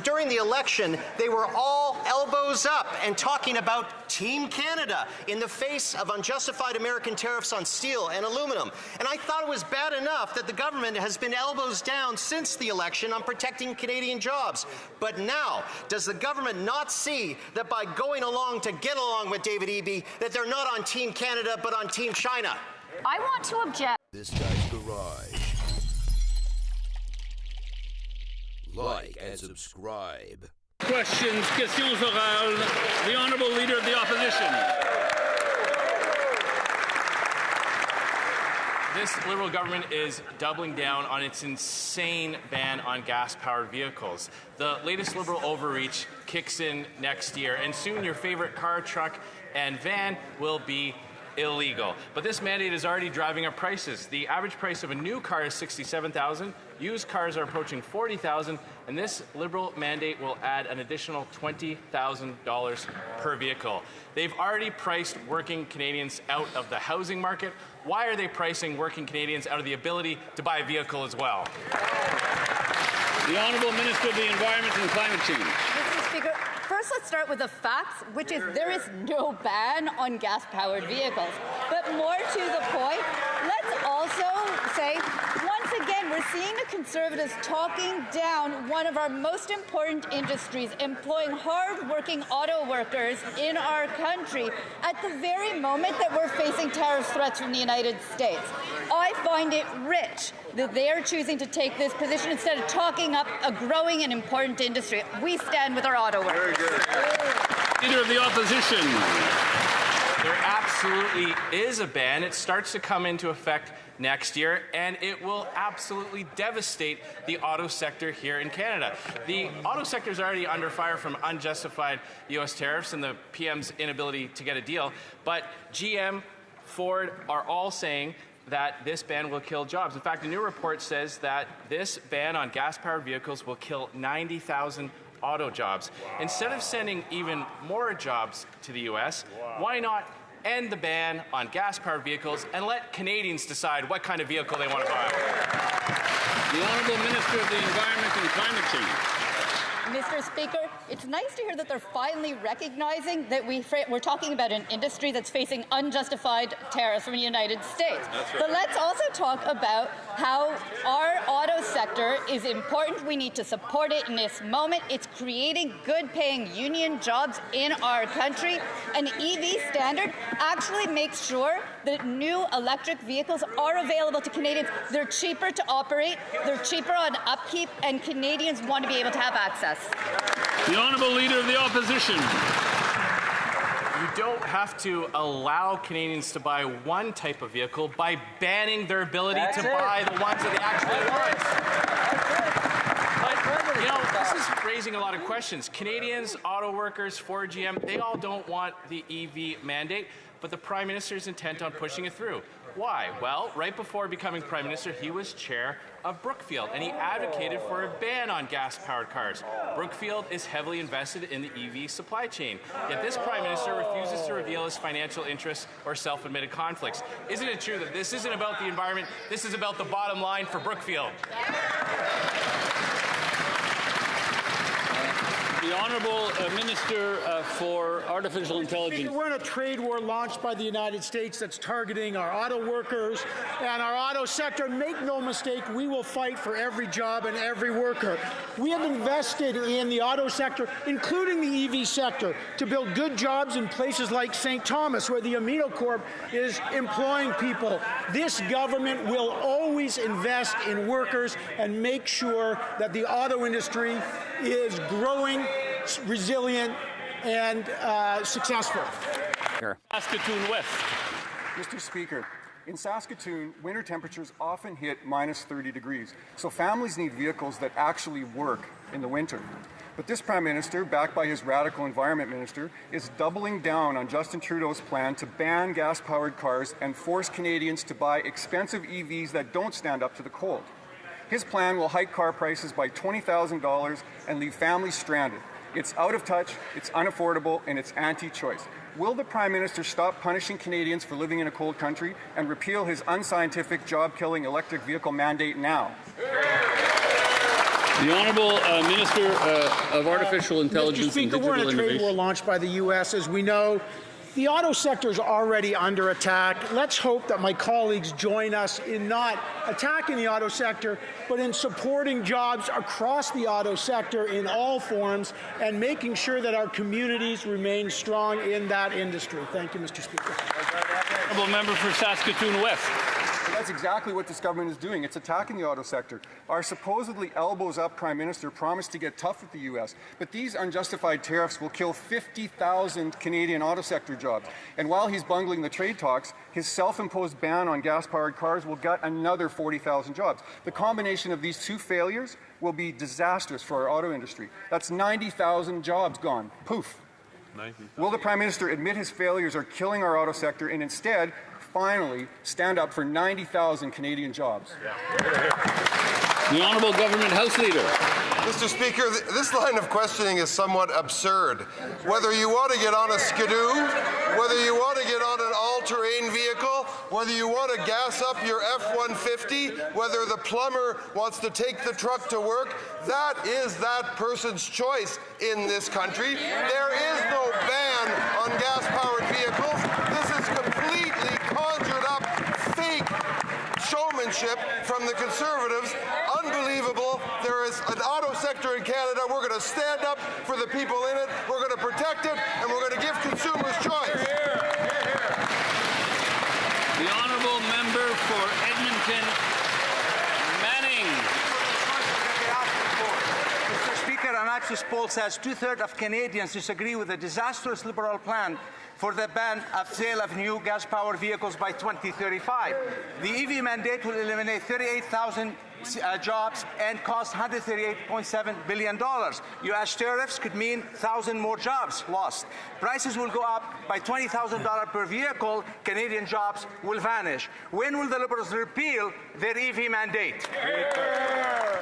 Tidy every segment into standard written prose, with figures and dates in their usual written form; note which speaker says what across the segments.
Speaker 1: during the election, they were all elbows up and talking about Team Canada in the face of unjustified American tariffs on steel and aluminum. And I thought it was bad enough that the government has been elbows down since the election on protecting Canadian jobs. But now, does the government not see that by going along to get along with David Eby, that they're not on Team Canada, but on Team China?
Speaker 2: I want to object.
Speaker 3: This guy's garage. Like and subscribe.
Speaker 4: Questions orales. The Honourable Leader of the Opposition.
Speaker 5: This Liberal government is doubling down on its insane ban on gas-powered vehicles. The latest Liberal overreach kicks in next year, and soon your favorite car, truck, and van will be illegal. But this mandate is already driving up prices. The average price of a new car is $67,000. Used cars are approaching $40,000, and this Liberal mandate will add an additional $20,000 per vehicle. They've already priced working Canadians out of the housing market. Why are they pricing working Canadians out of the ability to buy a vehicle as well?
Speaker 4: The Honourable Minister of the Environment and Climate Change.
Speaker 2: Mr. Speaker, first let's start with the facts, which is there is no ban on gas-powered vehicles. But more to the point, let's also say, once again, we're seeing the Conservatives talking down one of our most important industries, employing hard-working auto workers in our country at the very moment that we're facing tariff threats from the United States. I find it rich that they are choosing to take this position instead of talking up a growing and important industry. We stand with our auto workers.
Speaker 4: Leader of the Opposition.
Speaker 5: There absolutely is a ban. It starts to come into effect next year, and it will absolutely devastate the auto sector here in Canada. The auto sector is already under fire from unjustified U.S. tariffs and the PM's inability to get a deal, but GM, Ford are all saying that this ban will kill jobs. In fact, a new report says that this ban on gas-powered vehicles will kill 90,000 auto jobs. Wow. Instead of sending even more jobs to the U.S., why not end the ban on gas-powered vehicles and let Canadians decide what kind of vehicle they want to buy?
Speaker 4: The Honourable Minister of the Environment and Climate Change.
Speaker 2: Mr. Speaker, it's nice to hear that they're finally recognizing that we're talking about an industry that's facing unjustified tariffs from the United States. Right. But let's also talk about how our auto sector is important. We need to support it in this moment. It's creating good-paying union jobs in our country. An EV standard actually makes sure that new electric vehicles are available to Canadians. They're cheaper to operate, they're cheaper on upkeep, and Canadians want to be able to have access.
Speaker 4: The Honourable Leader of the Opposition.
Speaker 5: You don't have to allow Canadians to buy one type of vehicle by banning their ability to buy the ones that they actually want. But, you know, this is raising a lot of questions. Canadians, auto workers, Ford, GM, they all don't want the EV mandate, but the Prime Minister is intent on pushing it through. Why? Well, right before becoming Prime Minister, he was chair of Brookfield, and he advocated for a ban on gas-powered cars. Brookfield is heavily invested in the EV supply chain, yet this Prime Minister refuses to reveal his financial interests or self-admitted conflicts. Isn't it true that this isn't about the environment, this is about the bottom line for Brookfield?
Speaker 4: The Honourable Minister for Artificial Intelligence.
Speaker 6: We're in a trade war launched by the United States that's targeting our auto workers and our auto sector. Make no mistake, we will fight for every job and every worker. We have invested in the auto sector, including the EV sector, to build good jobs in places like St. Thomas, where the Amido Corp is employing people. This government will always invest in workers and make sure that the auto industry is growing, resilient, and successful.
Speaker 4: Saskatoon West.
Speaker 7: Mr. Speaker, in Saskatoon, winter temperatures often hit minus 30 degrees, so families need vehicles that actually work in the winter. But this Prime Minister, backed by his radical Environment Minister, is doubling down on Justin Trudeau's plan to ban gas-powered cars and force Canadians to buy expensive EVs that don't stand up to the cold. His plan will hike car prices by $20,000 and leave families stranded. It's out of touch, it's unaffordable, and it's anti-choice. Will the Prime Minister stop punishing Canadians for living in a cold country and repeal his unscientific, job-killing electric vehicle mandate now?
Speaker 4: The Honourable Minister of Artificial Intelligence
Speaker 6: Mr. Speaker,
Speaker 4: and Digital
Speaker 6: we're in a trade
Speaker 4: Innovation.
Speaker 6: war launched by the U.S. As we know, the auto sector is already under attack. Let's hope that my colleagues join us in not attacking the auto sector, but in supporting jobs across the auto sector in all forms and making sure that our communities remain strong in that industry. Thank you, Mr. Speaker.
Speaker 4: Honourable Member for Saskatoon West.
Speaker 7: That's exactly what this government is doing. It's attacking the auto sector. Our supposedly elbows-up Prime Minister promised to get tough with the U.S., but these unjustified tariffs will kill 50,000 Canadian auto sector jobs. And while he's bungling the trade talks, his self-imposed ban on gas-powered cars will gut another 40,000 jobs. The combination of these two failures will be disastrous for our auto industry. That's 90,000 jobs gone. Poof. Will the Prime Minister admit his failures are killing our auto sector and instead finally stand up for 90,000 Canadian jobs?
Speaker 4: The Honourable Government House Leader.
Speaker 8: Mr. Speaker, this line of questioning is somewhat absurd. Whether you want to get on a skidoo, whether you want to get on an all-terrain vehicle, whether you want to gas up your F-150, whether the plumber wants to take the truck to work, that is that person's choice in this country. There is no ban on gas-powered vehicles. This is completely conjured up fake showmanship from the Conservatives. Unbelievable. There is an auto sector in Canada. We're going to stand up for the people in it. We're going to protect it, and we're going to give consumers choice.
Speaker 4: The Honourable Member for Edmonton Manning.
Speaker 9: Mr. Speaker, an Access poll says 2/3 of Canadians disagree with the disastrous Liberal plan for the ban of sale of new gas-powered vehicles by 2035. The EV mandate will eliminate 38,000 jobs and cost $138.7 billion. U.S. tariffs could mean 1,000 more jobs lost. Prices will go up by $20,000 per vehicle. Canadian jobs will vanish. When will the Liberals repeal their EV mandate?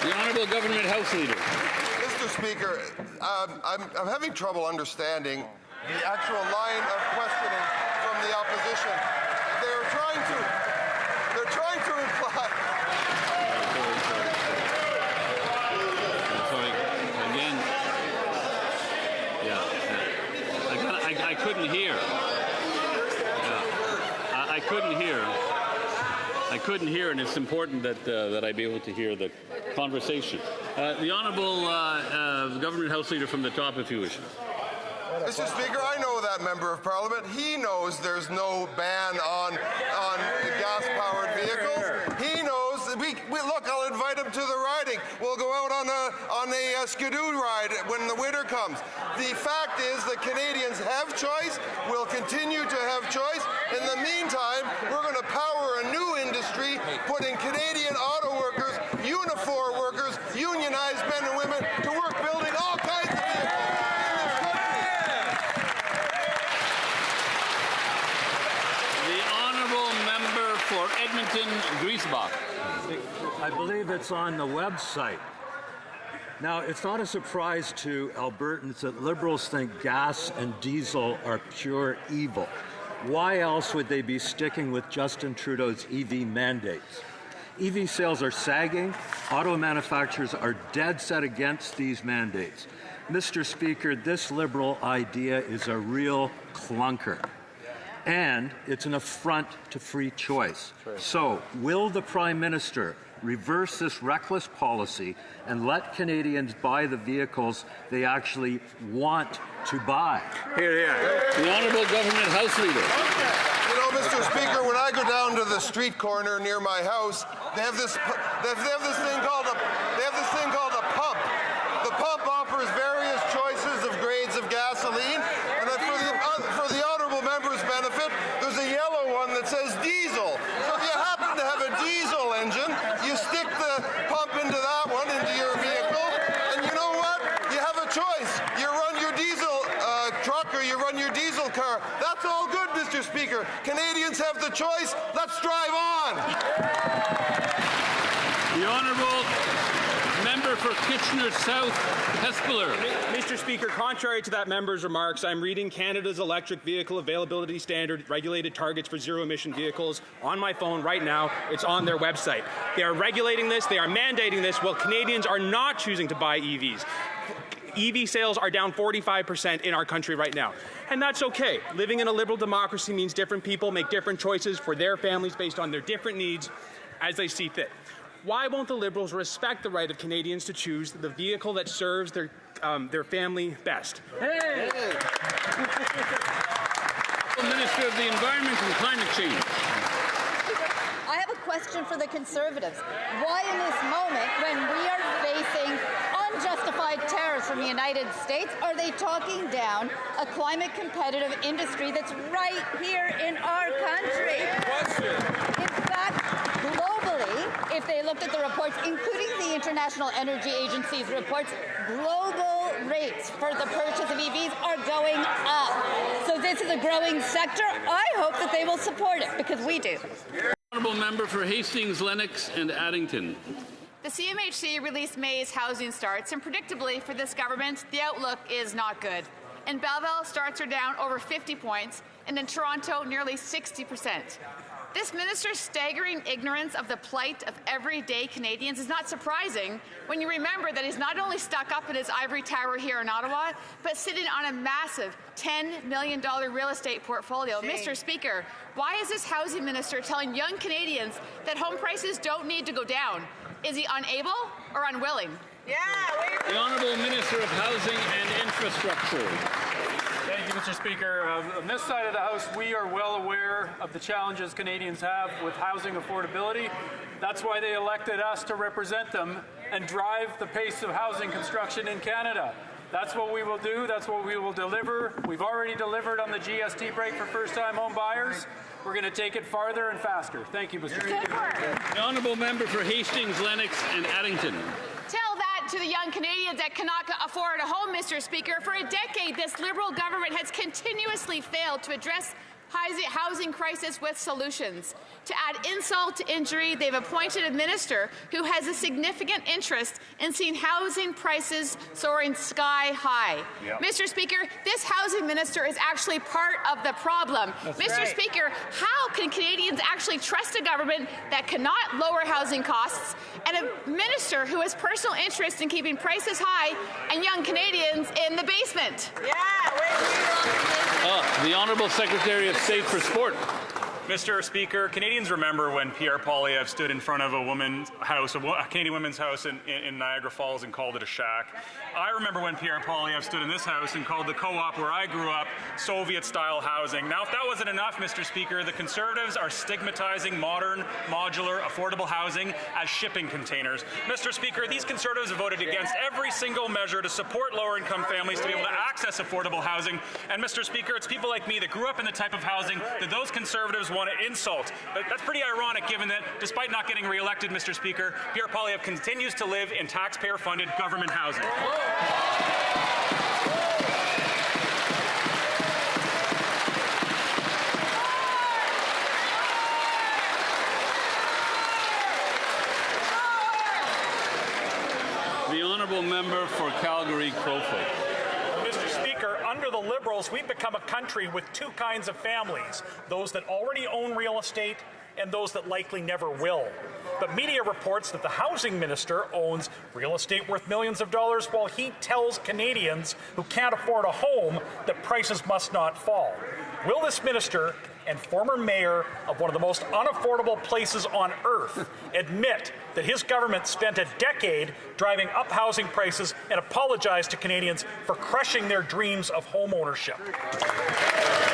Speaker 4: The Honourable Government House Leader.
Speaker 8: Mr. Speaker, I'm having trouble understanding the actual line of questioning from the opposition. They're trying to imply.
Speaker 4: Sorry, again. Yeah. I couldn't hear. Yeah. I couldn't hear. I couldn't hear, and it's important that I be able to hear the conversation. The Honourable Government House Leader from the top, if you wish.
Speaker 8: Mr. Speaker, I know that Member of Parliament. He knows there's no ban on gas-powered vehicles. He knows. Look, I'll invite him to the riding. We'll go out on a skidoo ride when the winter comes. The fact is that Canadians have choice. We'll continue to have choice. In the meantime, we're going to power a new industry, putting Canadian auto workers, unifor workers, unionized men and women to work building all kinds of vehicles.
Speaker 4: For Edmonton, Griesbach.
Speaker 10: I believe it's on the website. Now, it's not a surprise to Albertans that Liberals think gas and diesel are pure evil. Why else would they be sticking with Justin Trudeau's EV mandates? EV sales are sagging. Auto manufacturers are dead set against these mandates. Mr. Speaker, this Liberal idea is a real clunker. And it's an affront to free choice. So, will the Prime Minister reverse this reckless policy and let Canadians buy the vehicles they actually want to buy?
Speaker 4: Hear, hear. The Honourable Government House Leader.
Speaker 8: You know, Mr. Speaker, when I go down to the street corner near my house, they have this thing called a pump. The pump offers various choices of grades of gasoline, and for the honourable member's benefit, there's a yellow one that says diesel. So if you happen to have a diesel engine, you stick the pump into that one, into your vehicle, and you know what? You have a choice. You run your diesel truck or you run your diesel car. That's all good, Mr. Speaker. Canadians have the choice. Let's drive on.
Speaker 4: The Honourable Member member for Kitchener South, Hespeler.
Speaker 11: Mr. Speaker, contrary to that member's remarks, I'm reading Canada's electric vehicle availability standard regulated targets for zero-emission vehicles on my phone right now. It's on their website. They are regulating this. They are mandating this while Canadians are not choosing to buy EVs. EV sales are down 45% in our country right now. And that's okay. Living in a liberal democracy means different people make different choices for their families based on their different needs as they see fit. Why won't the Liberals respect the right of Canadians to choose the vehicle that serves their family best?
Speaker 4: Hey. Minister of the Environment and Climate Change.
Speaker 2: I have a question for the Conservatives. Why in this moment, when we are facing unjustified tariffs from the United States, are they talking down a climate competitive industry that's right here in our country? In fact, globally, if they looked at the reports, including the International Energy Agency's reports, global rates for the purchase of EVs are going up. So this is a growing sector. I hope that they will support it, because we do.
Speaker 4: Honourable member for Hastings, Lennox and Addington.
Speaker 12: The CMHC released May's housing starts, and predictably for this government, the outlook is not good. In Belleville, starts are down over 50 points, and in Toronto, nearly 60%. This minister's staggering ignorance of the plight of everyday Canadians is not surprising when you remember that he's not only stuck up in his ivory tower here in Ottawa, but sitting on a massive $10 million real estate portfolio. Mr. Speaker, why is this housing minister telling young Canadians that home prices don't need to go down? Is he unable or unwilling?
Speaker 4: The Honourable Minister of Housing and Infrastructure.
Speaker 13: Thank you, Mr. Speaker. On this side of the House, we are well aware of the challenges Canadians have with housing affordability. That's why they elected us to represent them and drive the pace of housing construction in Canada. That's what we will do. That's what we will deliver. We've already delivered on the GST break for first-time home buyers. We're going to take it farther and faster. Thank you, Mr. Speaker.
Speaker 4: The Honourable Member for Hastings, Lennox and Addington.
Speaker 12: Tell that to the young Canadians that cannot afford a home, Mr. Speaker. For a decade, this Liberal government has continuously failed to address housing crisis with solutions. To add insult to injury, they've appointed a minister who has a significant interest in seeing housing prices soaring sky high. Mr. Speaker, this housing minister is actually part of the problem. Mr. Speaker, how can Canadians actually trust a government that cannot lower housing costs and a minister who has personal interest in keeping prices high and young Canadians in the basement?
Speaker 4: The Honourable Secretary of State for Sport.
Speaker 14: Mr. Speaker, Canadians remember when Pierre Poilievre stood in front of a woman's house, a Canadian women's house in Niagara Falls and called it a shack. I remember when Pierre Poilievre stood in this house and called the co-op where I grew up Soviet-style housing. Now, if that wasn't enough, Mr. Speaker, the Conservatives are stigmatizing modern, modular, affordable housing as shipping containers. Mr. Speaker, these Conservatives have voted against every single measure to support lower-income families to be able to access affordable housing. And, Mr. Speaker, it's people like me that grew up in the type of housing that those Conservatives want to insult. But that's pretty ironic given that, despite not getting re-elected, Mr. Speaker, Pierre Poilievre continues to live in taxpayer-funded government housing.
Speaker 4: The Honourable Member for Calgary-Crowfoot.
Speaker 15: Mr. Speaker, under the Liberals, we've become a country with two kinds of families, those that already own real estate and those that likely never will. But media reports that the housing minister owns real estate worth millions of dollars while he tells Canadians who can't afford a home that prices must not fall. Will this minister and former mayor of one of the most unaffordable places on earth admit that his government spent a decade driving up housing prices and apologize to Canadians for crushing their dreams of home ownership?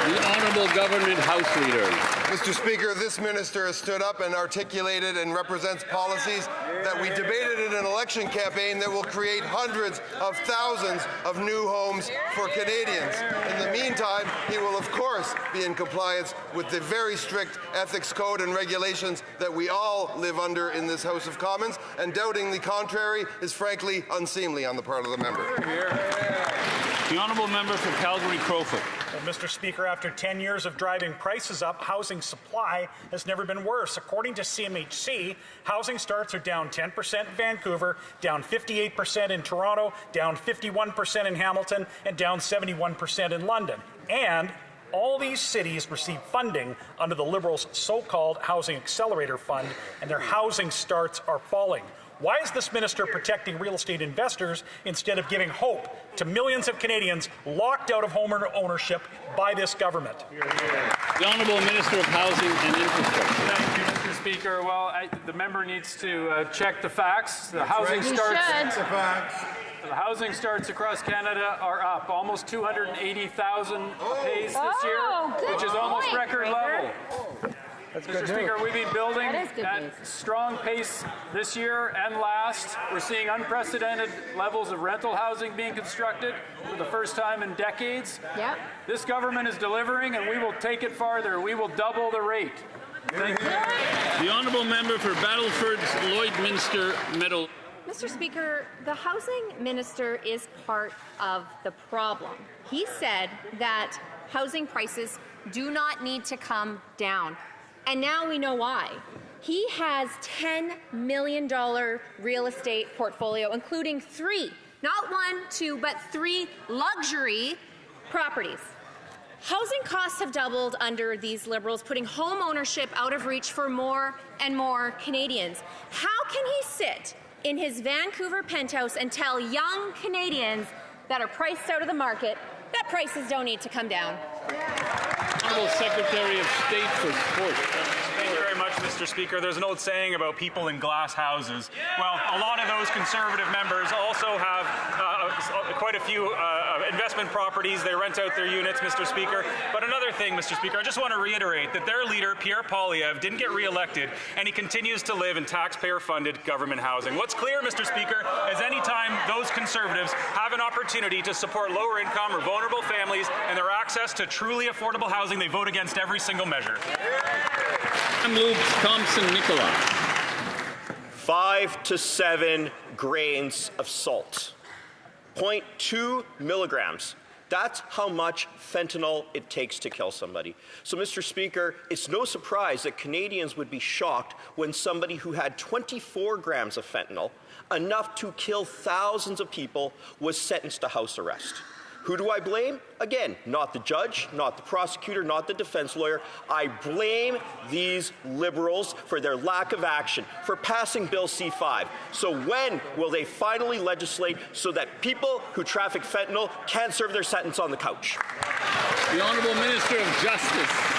Speaker 4: The Honourable Government House Leader.
Speaker 8: Mr. Speaker, this minister has stood up and articulated and represents policies that we debated in an election campaign that will create hundreds of thousands of new homes for Canadians. In the meantime, he will of course be in compliance with the very strict ethics code and regulations that we all live under in this House of Commons, and doubting the contrary is frankly unseemly on the part of the member.
Speaker 4: The honourable member for Calgary-Crowfoot.
Speaker 15: Well, Mr. Speaker, after 10 years of driving prices up, housing supply has never been worse. According to CMHC, housing starts are down 10% in Vancouver, down 58% in Toronto, down 51% in Hamilton, and down 71% in London. And all these cities receive funding under the Liberals' so-called Housing Accelerator Fund, and their housing starts are falling. Why is this minister protecting real estate investors instead of giving hope to millions of Canadians locked out of home ownership by this government?
Speaker 4: The Honourable Minister of Housing and Infrastructure.
Speaker 13: Thank you, Mr. Speaker. Well, the member needs to check the facts. The housing starts across Canada are up almost 280,000 pace this year, which is almost record level. Mr. Speaker, we've been building at strong pace this year and last. We're seeing unprecedented levels of rental housing being constructed for the first time in decades.
Speaker 2: Yep.
Speaker 13: This government is delivering, and we will take it farther. We will double the rate. Thank you.
Speaker 4: The honourable member for Battleford's Lloydminster Meadow.
Speaker 16: Mr. Speaker, the housing minister is part of the problem. He said that housing prices do not need to come down. And now we know why. He has $10 million real estate portfolio, including 3, not 1, 2, but 3 luxury properties. Housing costs have doubled under these Liberals, putting home ownership out of reach for more and more Canadians. How can he sit in his Vancouver penthouse and tell young Canadians that are priced out of the market that prices don't need to come down?
Speaker 4: Honourable Secretary of State for Sport.
Speaker 14: Thank you very much, Mr. Speaker. There's an old saying about people in glass houses. Well, a lot of those Conservative members also have quite a few investment properties. They rent out their units, Mr. Speaker. But another thing, Mr. Speaker, I just want to reiterate that their leader, Pierre Poilievre, didn't get re-elected, and he continues to live in taxpayer-funded government housing. What's clear, Mr. Speaker, is any time those Conservatives have an opportunity to support lower-income or vulnerable families and their access to truly affordable housing, they vote against every single measure.
Speaker 4: Thompson-Nicola.
Speaker 1: 5 to 7 grains of salt. 0.2 milligrams. That's how much fentanyl it takes to kill somebody. So, Mr. Speaker, it's no surprise that Canadians would be shocked when somebody who had 24 grams of fentanyl, enough to kill thousands of people, was sentenced to house arrest. Who do I blame? Again, not the judge, not the prosecutor, not the defense lawyer. I blame these Liberals for their lack of action, for passing Bill C-5. So when will they finally legislate so that people who traffic fentanyl can't serve their sentence on the couch?
Speaker 4: The Honourable Minister of Justice.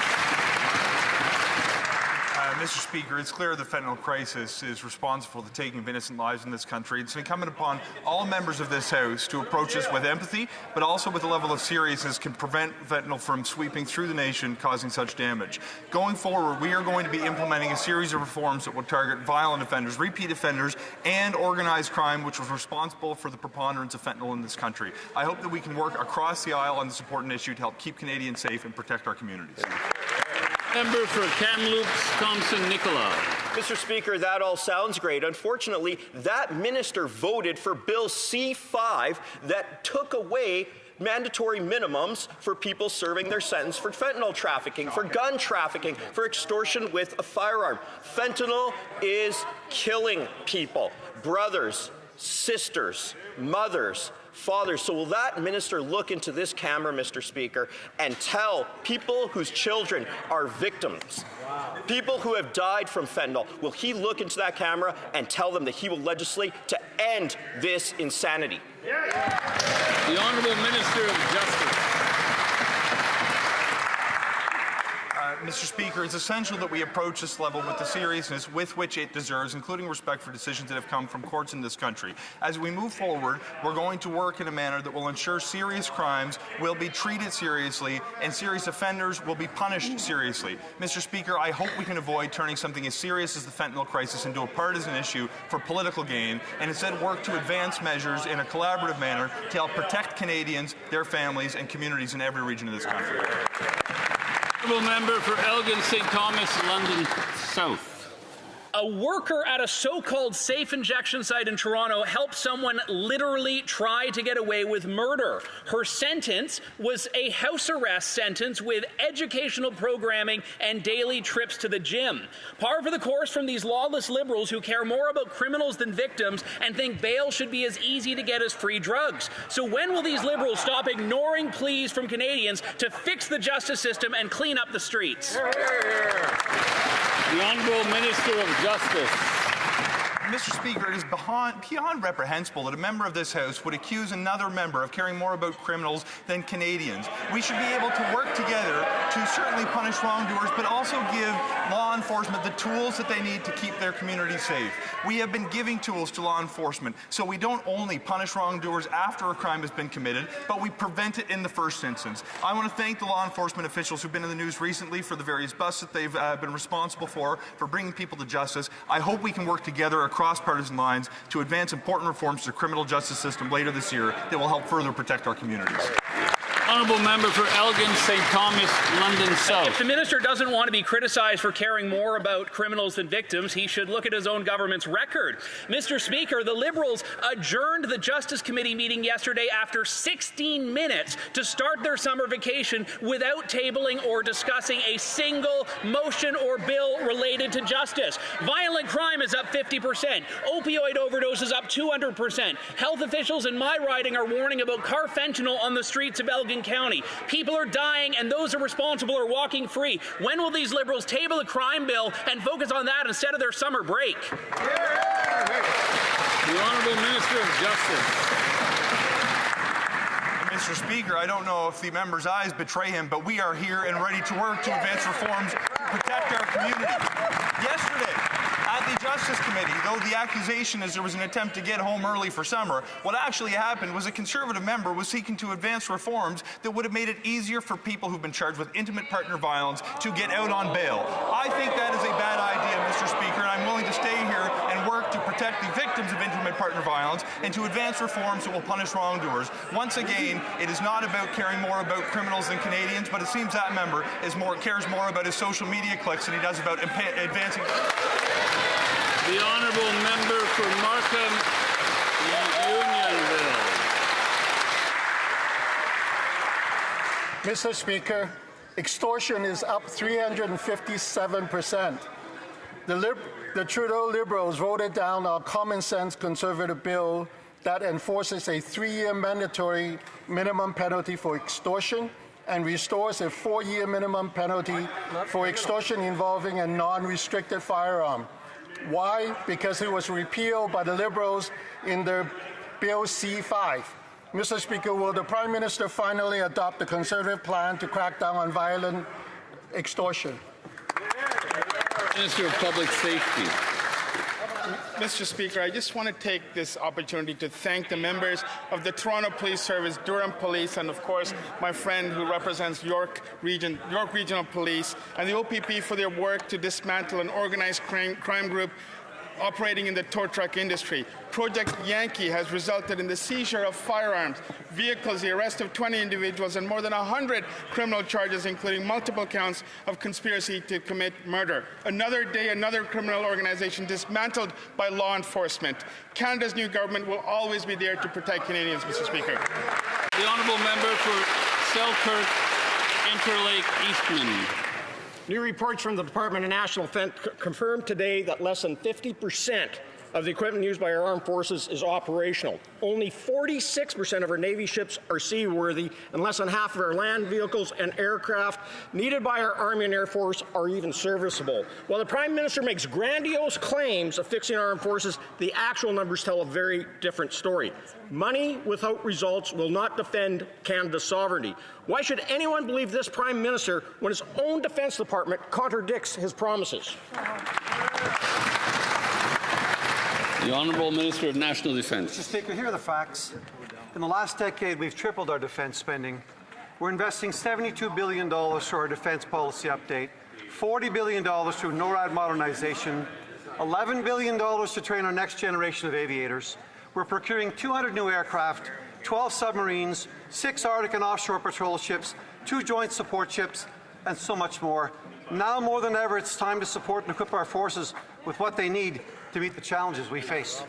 Speaker 17: Mr. Speaker, it's clear the fentanyl crisis is responsible for the taking of innocent lives in this country. It's incumbent upon all members of this House to approach this with empathy, but also with a level of seriousness can prevent fentanyl from sweeping through the nation, causing such damage. Going forward, we are going to be implementing a series of reforms that will target violent offenders, repeat offenders, and organized crime, which was responsible for the preponderance of fentanyl in this country. I hope that we can work across the aisle on this important issue to help keep Canadians safe and protect our communities.
Speaker 4: Member for Kamloops, Thompson-Nicola.
Speaker 1: Mr. Speaker, that all sounds great. Unfortunately, that minister voted for Bill C-5 that took away mandatory minimums for people serving their sentence for fentanyl trafficking, for gun trafficking, for extortion with a firearm. Fentanyl is killing people, brothers, sisters, mothers, fathers. So will that minister look into this camera, Mr. Speaker, and tell people whose children are victims, people who have died from fentanyl, will he look into that camera and tell them that he will legislate to end this insanity?
Speaker 4: The Honourable Minister of Justice.
Speaker 17: Mr. Speaker, it's essential that we approach this level with the seriousness with which it deserves, including respect for decisions that have come from courts in this country. As we move forward, we're going to work in a manner that will ensure serious crimes will be treated seriously and serious offenders will be punished seriously. Mr. Speaker, I hope we can avoid turning something as serious as the fentanyl crisis into a partisan issue for political gain and instead work to advance measures in a collaborative manner to help protect Canadians, their families, and communities in every region of this country.
Speaker 4: Honourable Member for Elgin, St. Thomas, London South.
Speaker 18: A
Speaker 11: A worker at a so-called safe injection site in Toronto helped someone literally try to get away with murder. Her sentence was a house arrest sentence with educational programming and daily trips to the gym. Par for the course from these lawless Liberals who care more about criminals than victims and think bail should be as easy to get as free drugs. So when will these Liberals stop ignoring pleas from Canadians to fix the justice system and clean up the streets?
Speaker 4: The Honourable Minister of Justice.
Speaker 17: Mr. Speaker, it is beyond reprehensible that a member of this House would accuse another member of caring more about criminals than Canadians. We should be able to work together to certainly punish wrongdoers, but also give law enforcement the tools that they need to keep their community safe. We have been giving tools to law enforcement, so we don't only punish wrongdoers after a crime has been committed, but we prevent it in the first instance. I want to thank the law enforcement officials who've been in the news recently for the various busts that they've been responsible for bringing people to justice. I hope we can work together across partisan lines to advance important reforms to the criminal justice system later this year that will help further protect our communities.
Speaker 4: Honourable Member for Elgin, St. Thomas, London South.
Speaker 11: If the minister doesn't want to be criticized for caring more about criminals than victims, he should look at his own government's record. Mr. Speaker, the Liberals adjourned the Justice Committee meeting yesterday after 16 minutes to start their summer vacation without tabling or discussing a single motion or bill related to justice. Violent crime is up 50%. Opioid overdose is up 200%. Health officials in my riding are warning about carfentanil on the streets of Elgin County. People are dying and those responsible are walking free. When will these Liberals table a crime bill and focus on that instead of their summer break?
Speaker 4: The Honourable Minister of Justice.
Speaker 17: Mr. Speaker, I don't know if the member's eyes betray him, but we are here and ready to work to advance reforms to protect our community. Yesterday, at the Justice Committee, though the accusation is there was an attempt to get home early for summer, what actually happened was a Conservative member was seeking to advance reforms that would have made it easier for people who've been charged with intimate partner violence to get out on bail. I think that is a bad idea, Mr. Speaker, and I'm willing to stay here and work to protect the victims of intimate partner violence and to advance reforms that will punish wrongdoers. Once again, it is not about caring more about criminals than Canadians, but it seems that member cares more about his social media clicks than he does about advancing.
Speaker 4: The Honourable Member for Markham, Unionville.
Speaker 18: Mr. Speaker, extortion is up 357%. The Trudeau Liberals voted down our common-sense Conservative bill that enforces a 3-year mandatory minimum penalty for extortion and restores a 4-year minimum penalty for extortion involving a non-restricted firearm. Why? Because it was repealed by the Liberals in their Bill C-5. Mr. Speaker, will the Prime Minister finally adopt the Conservative plan to crack down on violent extortion?
Speaker 4: Minister of Public Safety.
Speaker 19: Mr. Speaker, I just want to take this opportunity to thank the members of the Toronto Police Service, Durham Police, and of course my friend who represents York Regional Police, and the OPP for their work to dismantle an organized crime group operating in the tow truck industry. Project Yankee has resulted in the seizure of firearms, vehicles, the arrest of 20 individuals, and more than 100 criminal charges, including multiple counts of conspiracy to commit murder. Another day, another criminal organization dismantled by law enforcement. Canada's new government will always be there to protect Canadians, Mr. Speaker.
Speaker 4: The Honourable Member for Selkirk, Interlake, Eastman.
Speaker 20: New reports from the Department of National Defence confirmed today that less than 50% of the equipment used by our armed forces is operational. Only 46% of our Navy ships are seaworthy, and less than half of our land vehicles and aircraft needed by our Army and Air Force are even serviceable. While the Prime Minister makes grandiose claims of fixing our armed forces, the actual numbers tell a very different story. Money without results will not defend Canada's sovereignty. Why should anyone believe this Prime Minister when his own Defence Department contradicts his promises?
Speaker 4: The Honourable Minister of National Defence.
Speaker 21: Mr. Speaker, here are the facts. In the last decade, we've tripled our defence spending. We're investing $72 billion through our defence policy update, $40 billion through NORAD modernisation, $11 billion to train our next generation of aviators. We're procuring 200 new aircraft, 12 submarines, 6 Arctic and offshore patrol ships, 2 joint support ships, and so much more. Now more than ever, it's time to support and equip our forces with what they need to meet the challenges we face.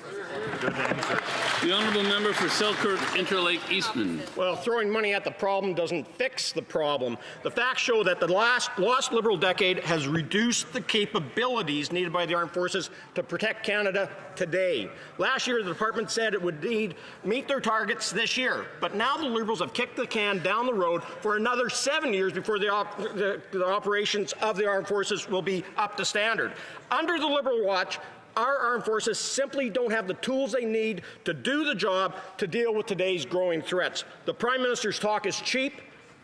Speaker 4: The honourable member for Selkirk Interlake Eastman.
Speaker 20: Well, throwing money at the problem doesn't fix the problem. The facts show that the lost Liberal decade has reduced the capabilities needed by the armed forces to protect Canada today. Last year, the department said it would meet their targets this year, but now the Liberals have kicked the can down the road for another 7 years before the operations of the armed forces will be up to standard. Under the Liberal watch, our armed forces simply don't have the tools they need to do the job to deal with today's growing threats. The Prime Minister's talk is cheap.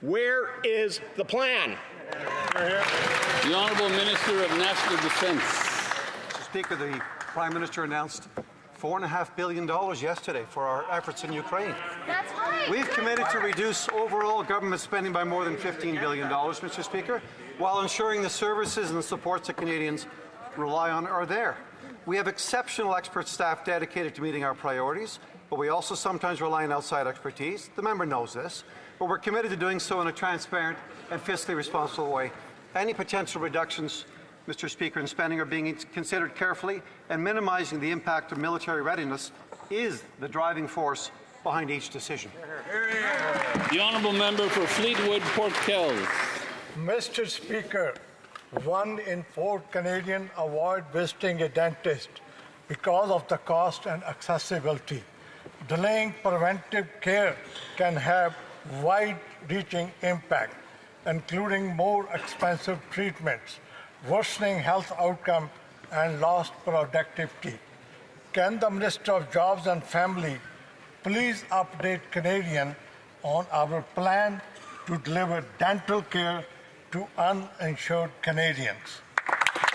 Speaker 20: Where is the plan?
Speaker 4: The Honourable Minister of National Defence.
Speaker 21: Mr. Speaker, the Prime Minister announced $4.5 billion yesterday for our efforts in Ukraine.
Speaker 16: That's right.
Speaker 21: We've committed to reduce overall government spending by more than $15 billion, Mr. Speaker, while ensuring the services and the supports that Canadians rely on are there. We have exceptional expert staff dedicated to meeting our priorities, but we also sometimes rely on outside expertise. The member knows this, but we're committed to doing so in a transparent and fiscally responsible way. Any potential reductions, Mr. Speaker, in spending are being considered carefully, and minimizing the impact of military readiness is the driving force behind each decision.
Speaker 4: The honourable member for Fleetwood Port Kells.
Speaker 3: Mr. Speaker, 1 in 4 Canadians avoid visiting a dentist because of the cost and accessibility. Delaying preventive care can have wide-reaching impact, including more expensive treatments, worsening health outcomes, and lost productivity. Can the Minister of Jobs and Family please update Canadians on our plan to deliver dental care to uninsured Canadians?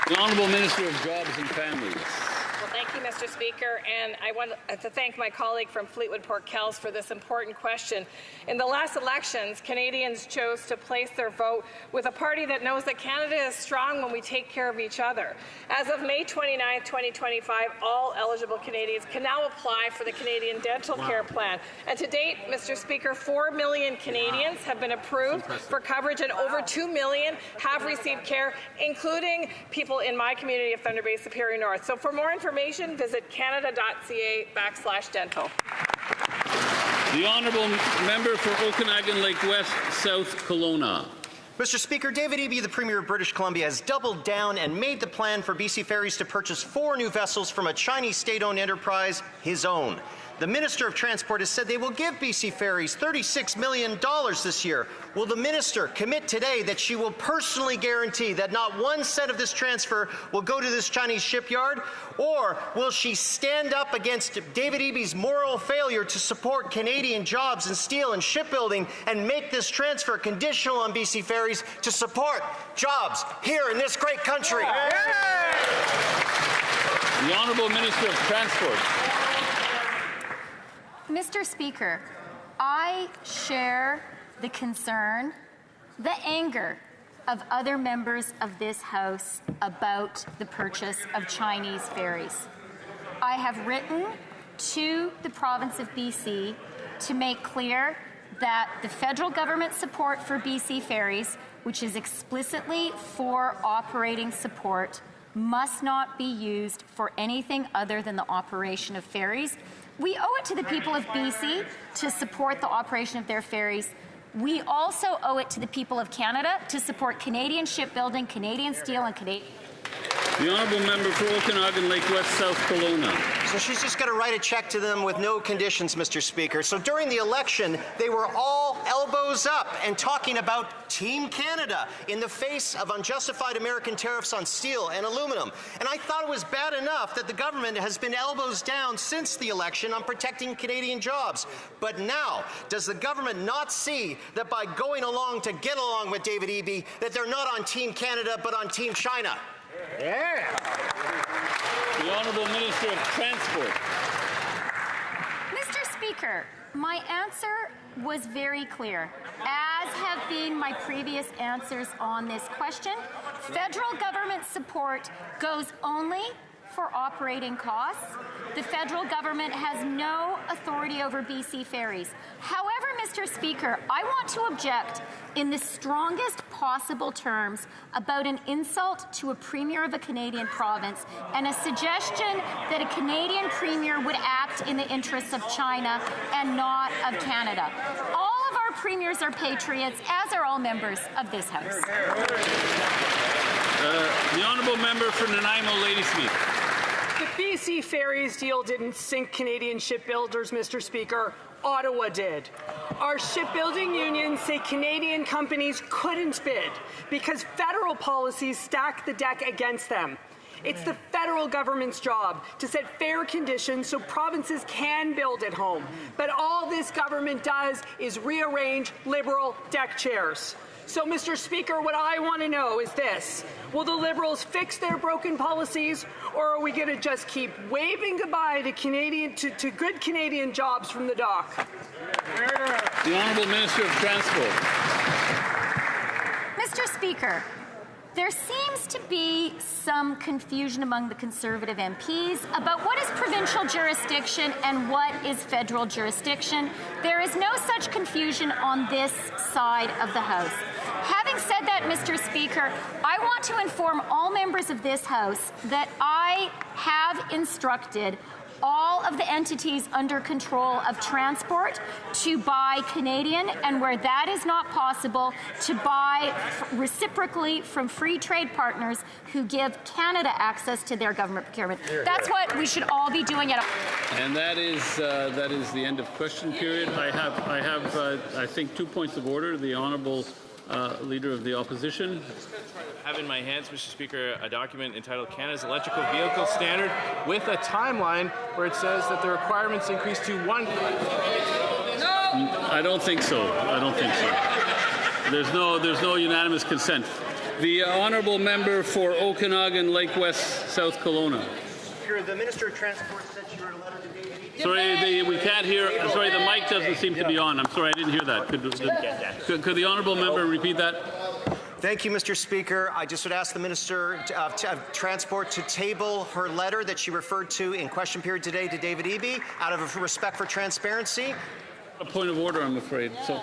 Speaker 4: The Honourable Minister of Jobs and Families.
Speaker 22: Well, thank you, Mr. Speaker, and I want to thank my colleague from Fleetwood Port Kells for this important question. In the last elections, Canadians chose to place their vote with a party that knows that Canada is strong when we take care of each other. As of May 29, 2025, all eligible Canadians can now apply for the Canadian Dental Care Plan. And to date, Mr. Speaker, 4 million Canadians have been approved for coverage, and over 2 million have received care, including people in my community of Thunder Bay Superior North. So for more information, visit canada.ca/dental.
Speaker 4: The honourable member for Okanagan Lake West, South Kelowna.
Speaker 1: Mr. Speaker, David Eby, the Premier of British Columbia, has doubled down and made the plan for BC Ferries to purchase 4 new vessels from a Chinese state-owned enterprise, his own. The Minister of Transport has said they will give BC Ferries $36 million this year. Will the Minister commit today that she will personally guarantee that not 1 cent of this transfer will go to this Chinese shipyard? Or will she stand up against David Eby's moral failure to support Canadian jobs in steel and shipbuilding and make this transfer conditional on BC Ferries to support jobs here in this great country?
Speaker 4: The Honourable Minister of Transport.
Speaker 16: Mr. Speaker, I share the concern, the anger of other members of this House about the purchase of Chinese ferries. I have written to the province of BC to make clear that the federal government support for BC Ferries, which is explicitly for operating support, must not be used for anything other than the operation of ferries. We owe it to the people of BC to support the operation of their ferries. We also owe it to the people of Canada to support Canadian shipbuilding, Canadian steel, and Canadian...
Speaker 4: The honourable member for Okanagan Lake West, South Kelowna.
Speaker 1: So she's just got to write a check to them with no conditions, Mr. Speaker. So during the election, they were all elbows up and talking about Team Canada in the face of unjustified American tariffs on steel and aluminum. And I thought it was bad enough that the government has been elbows down since the election on protecting Canadian jobs. But now, does the government not see that by going along to get along with David Eby, that they're not on Team Canada but on Team China?
Speaker 4: Yeah. The Honourable Minister of Transport.
Speaker 16: Mr. Speaker, my answer was very clear, as have been my previous answers on this question. Federal government support goes only for operating costs. The federal government has no authority over BC Ferries. However, Mr. Speaker, I want to object in the strongest
Speaker 5: possible terms about an insult to a premier of a Canadian province and a suggestion that a Canadian premier would act in the interests of China and not of Canada. All of our premiers are patriots, as are all members of this House.
Speaker 4: The honourable member for Nanaimo Ladysmith.
Speaker 6: The BC Ferries deal didn't sink Canadian shipbuilders, Mr. Speaker. Ottawa did. Our shipbuilding unions say Canadian companies couldn't bid because federal policies stack the deck against them. It's the federal government's job to set fair conditions so provinces can build at home. But all this government does is rearrange Liberal deck chairs. So, Mr. Speaker, what I want to know is this. Will the Liberals fix their broken policies, or are we going to just keep waving goodbye to good Canadian jobs from the dock?
Speaker 4: The Honourable Minister of Transport.
Speaker 5: Mr. Speaker, there seems to be some confusion among the Conservative MPs about what is provincial jurisdiction and what is federal jurisdiction. There is no such confusion on this side of the House. Having said that, Mr. Speaker, I want to inform all members of this House that I have instructed all of the entities under control of transport to buy Canadian, and where that is not possible, to buy reciprocally from free trade partners who give Canada access to their government procurement. That's what we should all be doing at.
Speaker 4: And that is the end of question period. I have, I think, 2 points of order. The honourable Leader of the Opposition.
Speaker 23: I have in my hands, Mr. Speaker, a document entitled Canada's Electrical Vehicle Standard with a timeline where it says that the requirements increase to 1.
Speaker 4: I don't think so. I don't think so. There's no unanimous consent. The honourable member for Okanagan, Lake West, South Kelowna.
Speaker 1: The Minister of Transport said she wrote a letter to David Eby.
Speaker 4: Sorry, we can't hear. Sorry, the mic doesn't seem to be on. I'm sorry, I didn't hear that. Could the honourable member repeat that?
Speaker 1: Thank you, Mr. Speaker. I just would ask the Minister of Transport to table her letter that she referred to in question period today to David Eby out of respect for transparency.
Speaker 4: A point of order, I'm afraid. So,